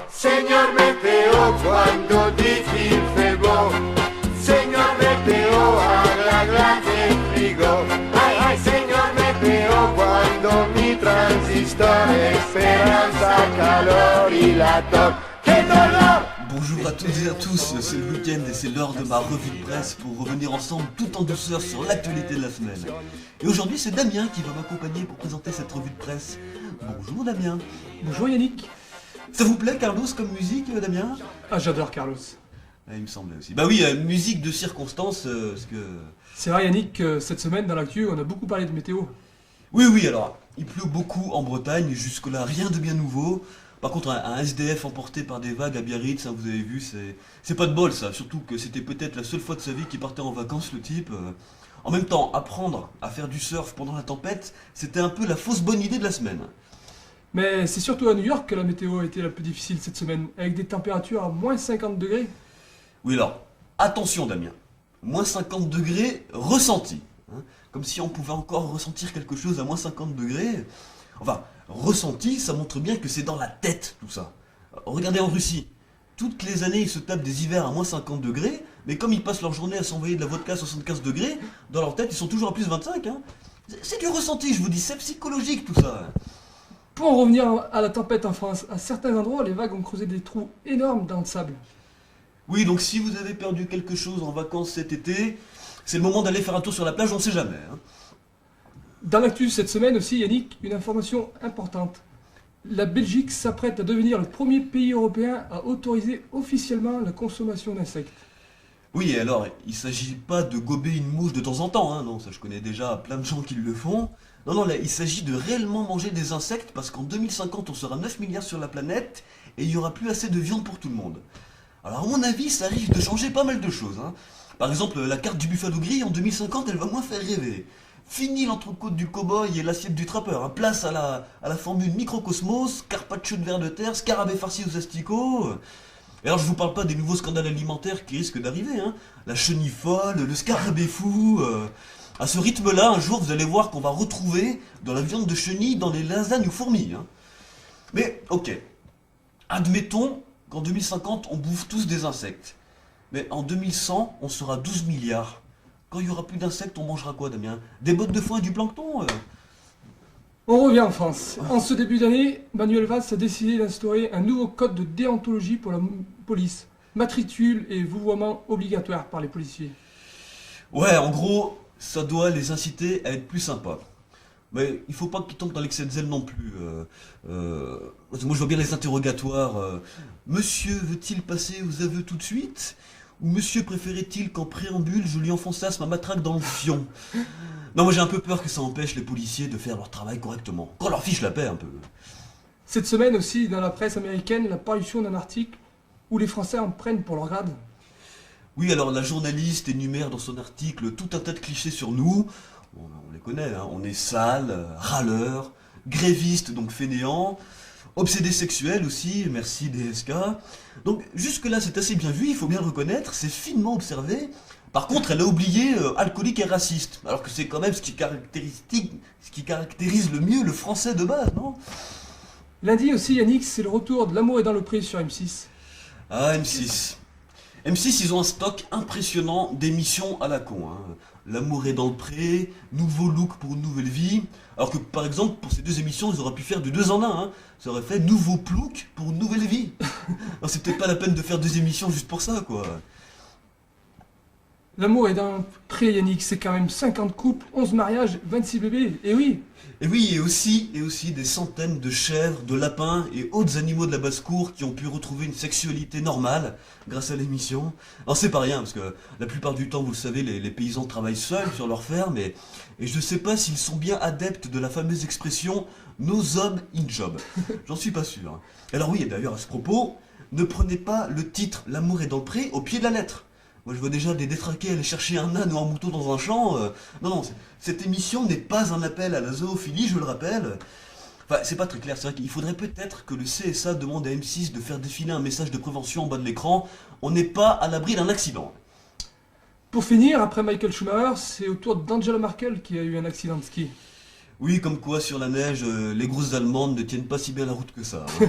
Señor Meteo, cuando dice il fait beau. Señor Meteo, habla del frigo. Ay, ay, señor Meteo, cuando mi transistor, esperanza, calor y la toc. ¡Qué dolor! Bonjour à toutes et à tous, c'est le week-end et c'est l'heure de ma revue de presse pour revenir ensemble tout en douceur sur l'actualité de la semaine. Et aujourd'hui c'est Damien qui va m'accompagner pour présenter cette revue de presse. Bonjour Damien. Bonjour Yannick. Ça vous plaît Carlos comme musique Damien? Ah, j'adore Carlos. Ah, il me semblait aussi. Bah oui, musique de circonstance, parce que... C'est vrai Yannick, que cette semaine dans l'actu on a beaucoup parlé de météo. Oui, alors, il pleut beaucoup en Bretagne, jusque-là rien de bien nouveau. Par contre, un SDF emporté par des vagues à Biarritz, hein, vous avez vu, c'est pas de bol ça. Surtout que c'était peut-être la seule fois de sa vie qu'il partait en vacances, le type. En même temps, apprendre à faire du surf pendant la tempête, c'était un peu la fausse bonne idée de la semaine. Mais c'est surtout à New York que la météo a été la plus difficile cette semaine, avec des températures à moins 50 degrés. Oui, alors, attention Damien, moins 50 degrés ressentis. Hein, comme si on pouvait encore ressentir quelque chose à moins 50 degrés. Enfin, ressenti, ça montre bien que c'est dans la tête tout ça. Regardez en Russie, toutes les années ils se tapent des hivers à moins 50 degrés, mais comme ils passent leur journée à s'envoyer de la vodka à 75 degrés, dans leur tête ils sont toujours à plus 25. Hein. C'est du ressenti, je vous dis, c'est psychologique tout ça. Pour en revenir à la tempête en France, à certains endroits les vagues ont creusé des trous énormes dans le sable. Oui, donc si vous avez perdu quelque chose en vacances cet été, c'est le moment d'aller faire un tour sur la plage, on sait jamais. Hein. Dans l'actu cette semaine aussi Yannick, une information importante. La Belgique s'apprête à devenir le premier pays européen à autoriser officiellement la consommation d'insectes. Oui, et alors, il s'agit pas de gober une mouche de temps en temps, hein, non, ça je connais déjà plein de gens qui le font. Non, là, il s'agit de réellement manger des insectes parce qu'en 2050, on sera 9 milliards sur la planète et il y aura plus assez de viande pour tout le monde. Alors, à mon avis, ça risque de changer pas mal de choses. Hein. Par exemple, la carte du Buffalo Grill en 2050, elle va moins faire rêver. Fini l'entrecôte du cow-boy et l'assiette du trappeur. Hein. Place à la formule microcosmos, carpaccio de vers de terre, scarabée farci aux asticots. Et alors je vous parle pas des nouveaux scandales alimentaires qui risquent d'arriver, hein. La chenille folle, le scarabée fou. À ce rythme-là, un jour vous allez voir qu'on va retrouver de la viande de chenille dans les lasagnes aux fourmis. Hein. Mais ok, admettons qu'en 2050 on bouffe tous des insectes. Mais en 2100 on sera 12 milliards. Quand il y aura plus d'insectes, on mangera quoi Damien? Des bottes de foin et du plancton On revient en France. En ce début d'année, Manuel Valls a décidé d'instaurer un nouveau code de déontologie pour la police. Matricule et vouvoiement obligatoires par les policiers. Ouais, en gros, ça doit les inciter à être plus sympas. Mais il faut pas qu'ils tombent dans l'excès de zèle non plus. Moi je vois bien les interrogatoires. Monsieur veut-il passer aux aveux tout de suite? Ou monsieur préférait-il qu'en préambule je lui enfonçasse ma matraque dans le fion? Non, moi j'ai un peu peur que ça empêche les policiers de faire leur travail correctement. Qu'on leur fiche la paix un peu. Cette semaine aussi, dans la presse américaine, la parution d'un article où les Français en prennent pour leur grade. Oui, alors la journaliste énumère dans son article tout un tas de clichés sur nous. On les connaît, hein. On est sale, râleur, gréviste, donc fainéant, obsédé sexuel aussi, merci DSK. Donc jusque-là c'est assez bien vu, il faut bien le reconnaître, c'est finement observé. Par contre, elle a oublié alcoolique et raciste, alors que c'est quand même ce qui caractérise le mieux le français de base, non? Lundi aussi, Yannick, c'est le retour de L'amour est dans le pré sur M6. Ah, M6. M6, ils ont un stock impressionnant d'émissions à la con. Hein. L'amour est dans le pré, nouveau look pour une nouvelle vie. Alors que par exemple, pour ces deux émissions, ils auraient pu faire du 2 en 1. Hein. Ça aurait fait nouveau plouc pour une nouvelle vie. Non, c'est peut-être pas la peine de faire deux émissions juste pour ça, quoi. L'amour est dans le pré, Yannick, c'est quand même 50 couples, 11 mariages, 26 bébés, et oui. Et oui, et aussi des centaines de chèvres, de lapins et autres animaux de la basse-cour qui ont pu retrouver une sexualité normale grâce à l'émission. Alors c'est pas rien, parce que la plupart du temps, vous le savez, les paysans travaillent seuls sur leur ferme, et je sais pas s'ils sont bien adeptes de la fameuse expression « nos hommes in job ». J'en suis pas sûr. Hein. Alors oui, et d'ailleurs à ce propos, ne prenez pas le titre « L'amour est dans le pré » au pied de la lettre. Moi je vois déjà des détraqués aller chercher un âne ou un mouton dans un champ. Non, cette émission n'est pas un appel à la zoophilie, je le rappelle. Enfin, c'est pas très clair, c'est vrai qu'il faudrait peut-être que le CSA demande à M6 de faire défiler un message de prévention en bas de l'écran. On n'est pas à l'abri d'un accident. Pour finir, après Michael Schumacher, c'est au tour d'Angela Merkel qui a eu un accident de ski. Oui, comme quoi sur la neige, les grosses allemandes ne tiennent pas si bien la route que ça. Hein.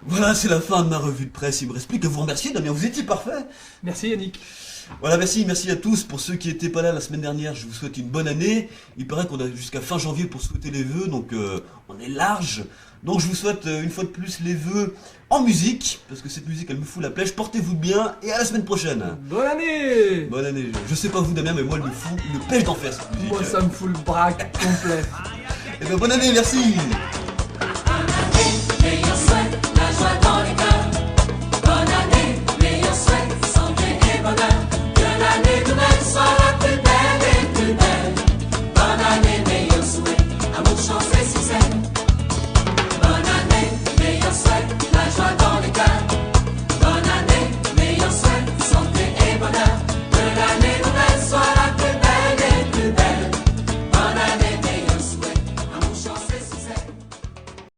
Voilà, c'est la fin de ma revue de presse. Il me reste plus qu'à vous remercier, Damien, vous étiez parfait. Merci Yannick. Voilà, merci à tous. Pour ceux qui n'étaient pas là la semaine dernière, je vous souhaite une bonne année. Il paraît qu'on a jusqu'à fin janvier pour souhaiter les vœux, donc on est large. Donc je vous souhaite une fois de plus les vœux en musique, parce que cette musique elle me fout la pêche. Portez-vous bien et à la semaine prochaine. Bonne année. Bonne année. Je sais pas vous Damien, mais moi elle me fout une pêche d'enfer cette musique. Moi ça me fout le braque complet. Et bien bonne année, merci.